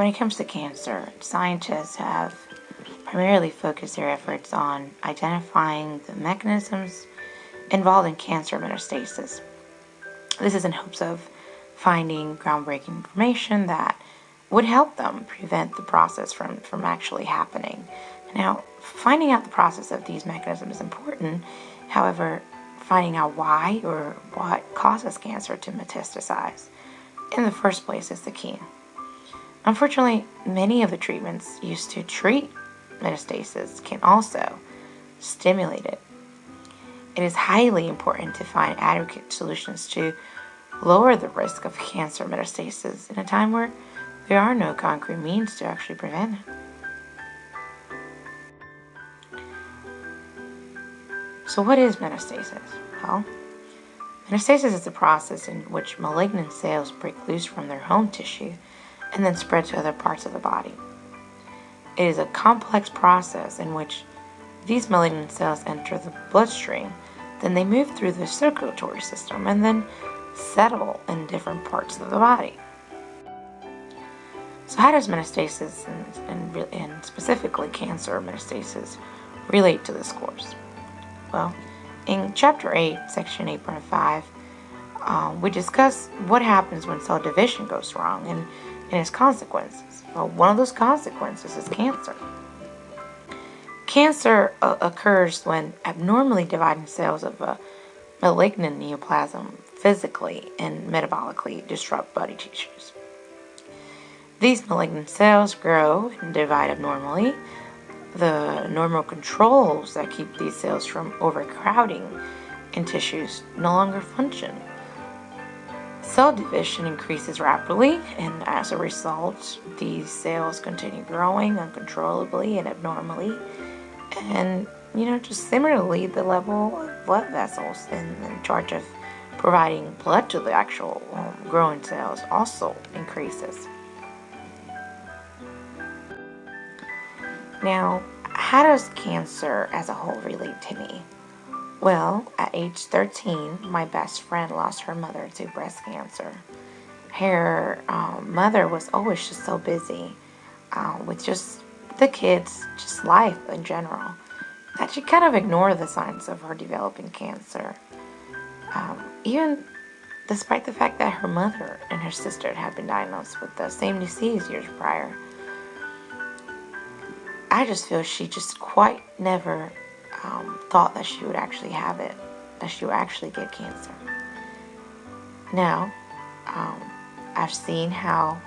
When it comes to cancer, scientists have primarily focused their efforts on identifying the mechanisms involved in cancer metastasis. This is in hopes of finding groundbreaking information that would help them prevent the process from actually happening. Now, finding out the process of these mechanisms is important. However, finding out why or what causes cancer to metastasize in the first place is the key. Unfortunately, many of the treatments used to treat metastasis can also stimulate it. It is highly important to find adequate solutions to lower the risk of cancer metastasis in a time where there are no concrete means to actually prevent it. So what is metastasis? Well, metastasis is the process in which malignant cells break loose from their home tissue and then spread to other parts of the body. It is a complex process in which these malignant cells enter the bloodstream, then they move through the circulatory system and then settle in different parts of the body. So how does metastasis and specifically cancer metastasis relate to this course? Well, in Chapter 8, Section 8.5, we discuss what happens when cell division goes wrong and its consequences. Well, one of those consequences is cancer. Cancer occurs when abnormally dividing cells of a malignant neoplasm physically and metabolically disrupt body tissues. These malignant cells grow and divide abnormally. The normal controls that keep these cells from overcrowding in tissues no longer function. Cell division increases rapidly, and as a result, these cells continue growing uncontrollably and abnormally. And, just similarly, the level of blood vessels in charge of providing blood to the actual growing cells also increases. Now, how does cancer as a whole relate to me? Well, at age 13, my best friend lost her mother to breast cancer. Her mother was always just so busy with just the kids, just life in general, that she kind of ignored the signs of her developing cancer. Even despite the fact that her mother and her sister had been diagnosed with the same disease years prior. I just feel she just quite never thought that she would actually have it, that she would actually get cancer. Now, I've seen how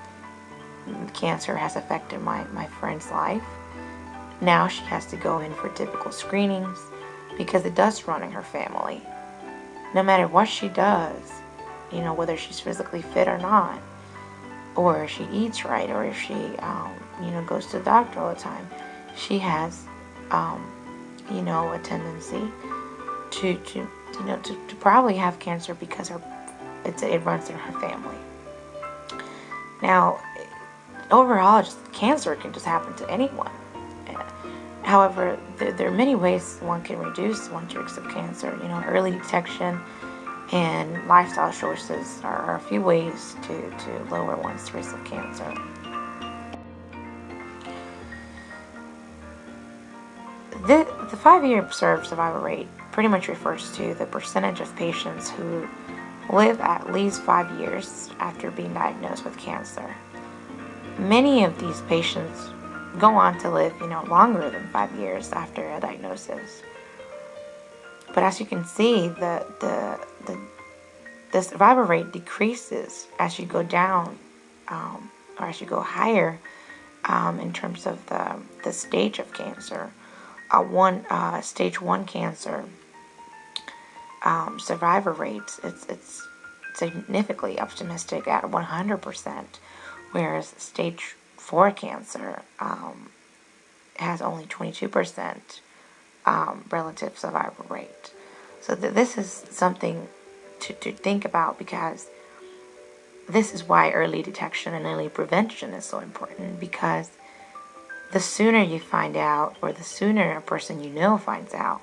cancer has affected my friend's life. Now she has to go in for typical screenings because it does run in her family. No matter what she does, whether she's physically fit or not, or if she eats right, or if she, goes to the doctor all the time, she has, a tendency to probably have cancer because it runs in her family. Now, overall, just cancer can just happen to anyone. However, there are many ways one can reduce one's risk of cancer. Early detection and lifestyle choices are a few ways to lower one's risk of cancer. The 5-year observed survival rate pretty much refers to the percentage of patients who live at least 5 years after being diagnosed with cancer. Many of these patients go on to live, longer than 5 years after a diagnosis. But as you can see, the survival rate decreases as you go down, or as you go higher, in terms of the stage of cancer. Stage 1 cancer survivor rates, it's significantly optimistic at 100%, whereas stage 4 cancer has only 22% relative survival rate. So this is something to think about, because this is why early detection and early prevention is so important, because the sooner you find out, or the sooner a person finds out,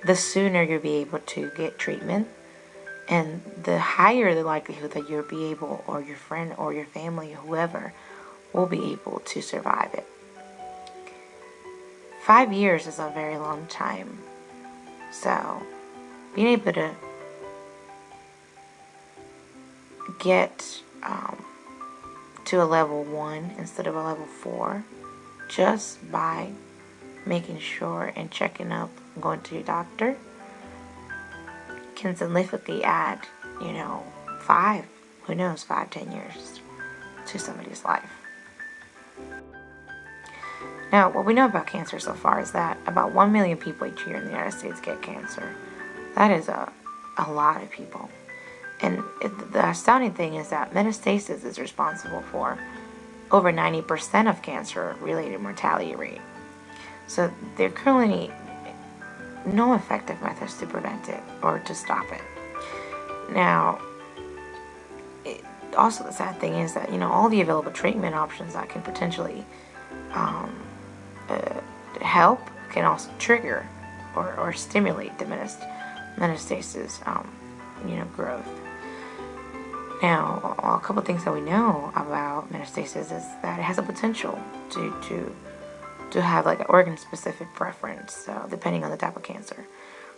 the sooner you'll be able to get treatment, and the higher the likelihood that you'll be able, or your friend or your family or whoever, will be able to survive it. 5 years is a very long time. So being able to get to a level 1 instead of a level 4 just by making sure and checking up and going to your doctor can significantly add, 5, who knows, 5-10 years to somebody's life. Now, what we know about cancer so far is that about 1 million people each year in the United States get cancer. That is a lot of people. And the astounding thing is that metastasis is responsible for over 90% of cancer-related mortality rate. So there are currently no effective methods to prevent it or to stop it. Now, also the sad thing is that, all the available treatment options that can potentially help can also trigger or stimulate the metastasis growth. Now, a couple of things that we know about metastasis is that it has a potential to have like an organ-specific preference, so depending on the type of cancer.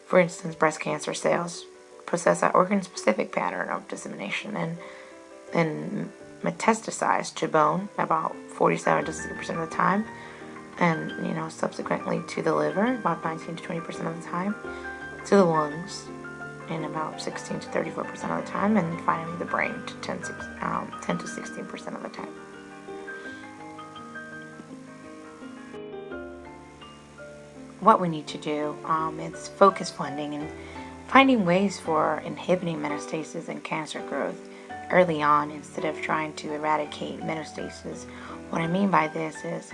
For instance, breast cancer cells possess an organ-specific pattern of dissemination and metastasize to bone about 47 to 60% of the time, and subsequently to the liver about 19 to 20% of the time, to the lungs in about 16 to 34% of the time, and finally the brain to 10 to 16% of the time. What we need to do is focus funding and finding ways for inhibiting metastasis and cancer growth early on instead of trying to eradicate metastasis. What I mean by this is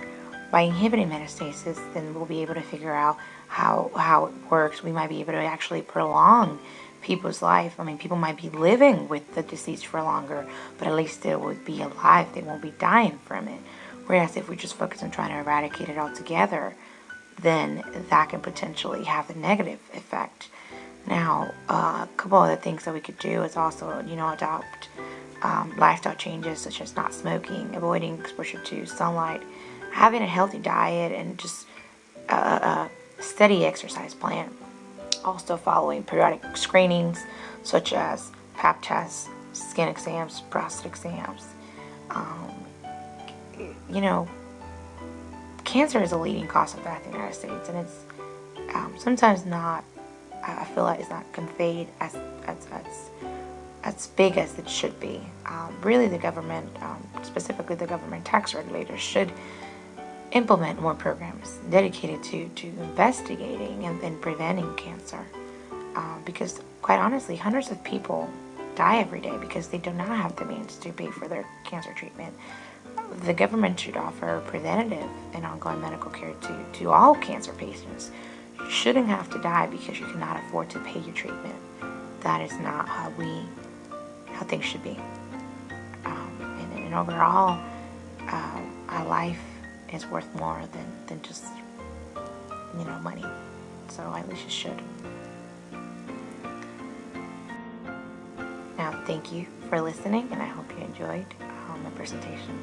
by inhibiting metastasis, then we'll be able to figure out how it works. We might be able to actually prolong people's life. I mean, people might be living with the disease for longer, but at least they will be alive. They won't be dying from it. Whereas if we just focus on trying to eradicate it altogether, then that can potentially have a negative effect. Now, a couple other things that we could do is also, adopt lifestyle changes such as not smoking, avoiding exposure to sunlight, having a healthy diet, and just a steady exercise plan. Also following periodic screenings such as pap tests, skin exams, prostate exams. Cancer is a leading cause of death in the United States, and it's sometimes not, I feel like it's not conveyed as big as it should be. Really, the government, specifically the government tax regulators, should implement more programs dedicated to investigating and preventing cancer. Because, quite honestly, hundreds of people die every day because they do not have the means to pay for their cancer treatment. The government should offer preventative and ongoing medical care to all cancer patients. You shouldn't have to die because you cannot afford to pay your treatment. That is not how things should be. And overall, our life is worth more than just money. So at least it should. Now, thank you for listening, and I hope you enjoyed my presentation.